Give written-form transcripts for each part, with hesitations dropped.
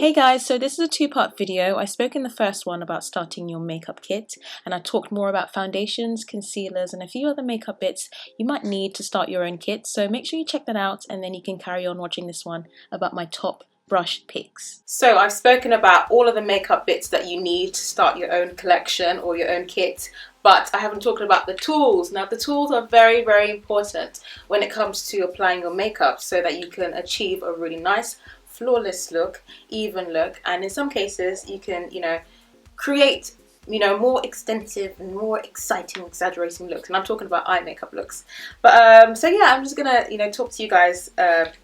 Hey guys, so this is a two-part video. I spoke in the first one about starting your makeup kit, and I talked more about foundations, concealers, and a few other makeup bits you might need to start your own kit. So make sure you check that out, and then you can carry on watching this one about my top brush picks. So I've spoken about all of the makeup bits that you need to start your own collection or your own kit, but I haven't talked about the tools. Now the tools are very, very important when it comes to applying your makeup so that you can achieve a really nice flawless look, even look, and in some cases you can, create, more extensive and more exciting, exaggerating looks. And I'm talking about eye makeup looks. But so yeah, I'm just gonna, talk to you guys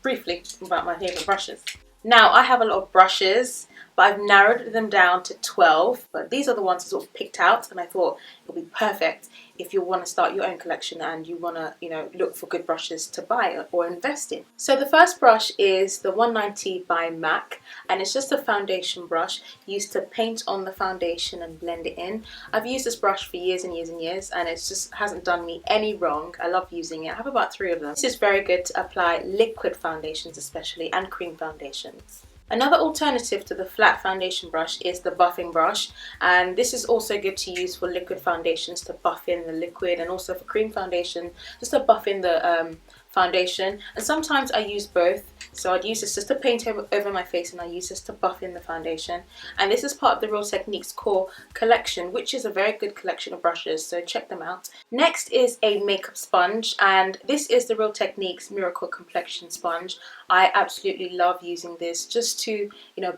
briefly about my favorite brushes. Now I have a lot of brushes, but I've narrowed them down to 12. But these are the ones I sort of picked out, and I thought it would be perfect if you want to start your own collection and you want to, look for good brushes to buy or invest in. So the first brush is the 190 by MAC, and it's just a foundation brush used to paint on the foundation and blend it in. I've used this brush for years and years and years, and it just hasn't done me any wrong. I love using it. I have about 3 of them. This is very good to apply liquid foundations especially, and cream foundations. Another alternative to the flat foundation brush is the buffing brush, and this is also good to use for liquid foundations to buff in the liquid, and also for cream foundation just to buff in the foundation. And sometimes I use both, so I'd use this just to paint over my face, and I use this to buff in the foundation. And this is part of the Real Techniques core collection, which is a very good collection of brushes, so check them out. Next is a makeup sponge, and this is the Real Techniques Miracle Complexion Sponge. I absolutely love using this just to,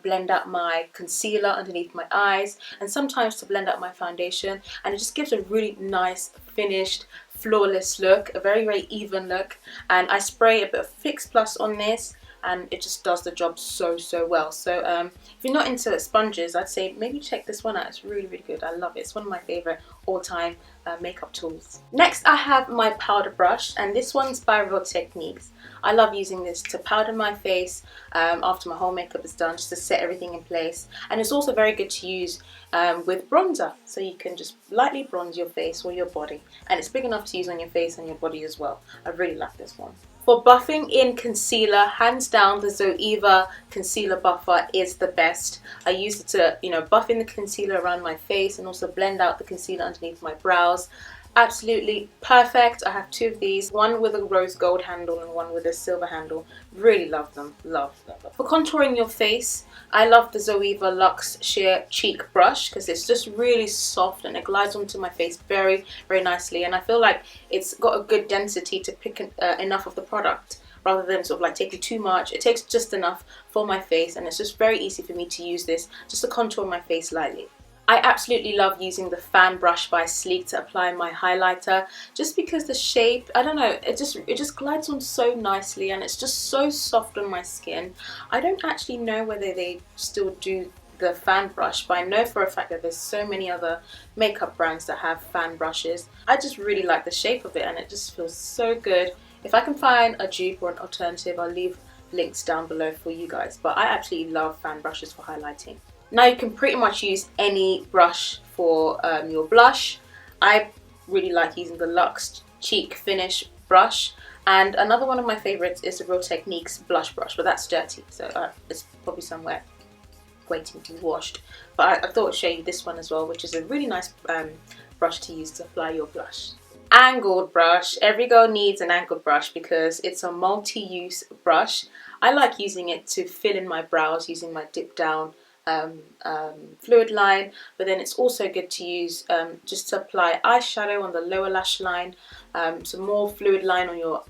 blend out my concealer underneath my eyes, and sometimes to blend out my foundation, and it just gives a really nice finished flawless look, a very, very even look. And I spray a bit of Fix Plus on this, and it just does the job so well. So if you're not into sponges, I'd say maybe check this one out. It's really, really good. I love it. It's one of my favorite all-time makeup tools. Next I have my powder brush, and this one's by Real Techniques. I love using this to powder my face after my whole makeup is done, just to set everything in place. And it's also very good to use with bronzer, so you can just lightly bronze your face or your body, and it's big enough to use on your face and your body as well. I really like this one. For buffing in concealer, hands down the Zoeva concealer buffer is the best. I use it to, buff in the concealer around my face and also blend out the concealer underneath my brows. Absolutely perfect. I have 2 of these, one with a rose gold handle and one with a silver handle. Really love them. Love. For contouring your face, I love the Zoeva Luxe Sheer Cheek Brush because it's just really soft and it glides onto my face very, very nicely, and I feel like it's got a good density to pick enough of the product rather than sort of like taking too much. It takes just enough for my face, and it's just very easy for me to use this just to contour my face lightly. I absolutely love using the Fan Brush by Sleek to apply my highlighter, just because the shape, I don't know, it just glides on so nicely, and it's just so soft on my skin. I don't actually know whether they still do the fan brush, but I know for a fact that there's so many other makeup brands that have fan brushes. I just really like the shape of it, and it just feels so good. If I can find a dupe or an alternative, I'll leave links down below for you guys, but I absolutely love fan brushes for highlighting. Now you can pretty much use any brush for your blush. I really like using the Luxe Cheek Finish brush, and another one of my favorites is the Real Techniques blush brush, but that's dirty, so it's probably somewhere waiting to be washed. But I thought I'd show you this one as well, which is a really nice brush to use to apply your blush. Angled brush. Every girl needs an angled brush because it's a multi-use brush. I like using it to fill in my brows using my dip down fluid line, but then it's also good to use just to apply eyeshadow on the lower lash line, some more fluid line on your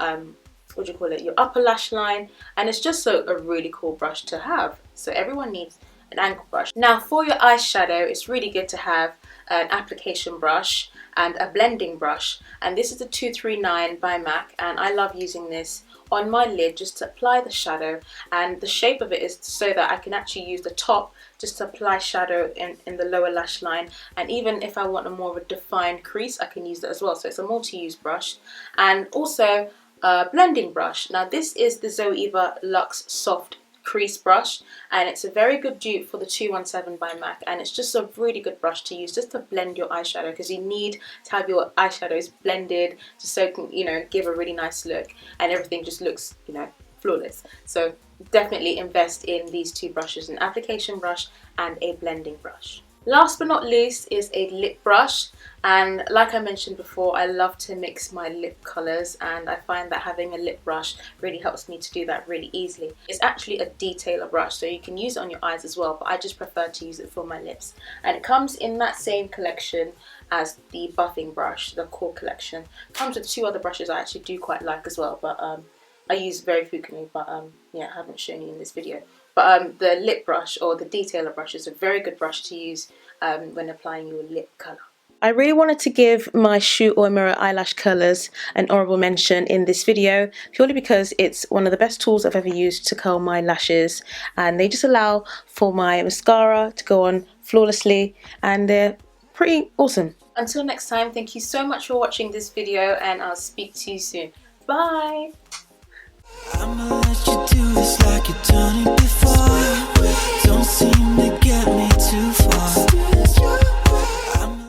your upper lash line, and it's just a really cool brush to have. So everyone needs an angle brush. Now for your eyeshadow, it's really good to have an application brush and a blending brush, and this is the 239 by MAC, and I love using this on my lid just to apply the shadow, and the shape of it is so that I can actually use the top just to apply shadow in the lower lash line, and even if I want a more of a defined crease, I can use that as well. So it's a multi-use brush, and also a blending brush. Now this is the Zoeva Luxe Soft Crease Brush, and it's a very good dupe for the 217 by MAC, and it's just a really good brush to use just to blend your eyeshadow, because you need to have your eyeshadows blended just so it can, give a really nice look, and everything just looks, flawless. So definitely invest in these two brushes, an application brush and a blending brush. Last but not least is a lip brush, and like I mentioned before, I love to mix my lip colours, and I find that having a lip brush really helps me to do that really easily. It's actually a detailer brush, so you can use it on your eyes as well, but I just prefer to use it for my lips. And it comes in that same collection as the buffing brush, the core collection. It comes with two other brushes I actually do quite like as well, but I use very frequently, but yeah, I haven't shown you in this video. But the lip brush, or the detailer brush, is a very good brush to use when applying your lip colour. I really wanted to give my Shu Uemura eyelash curlers an honourable mention in this video, purely because it's one of the best tools I've ever used to curl my lashes, and they just allow for my mascara to go on flawlessly, and they're pretty awesome. Until next time, thank you so much for watching this video, and I'll speak to you soon. Bye!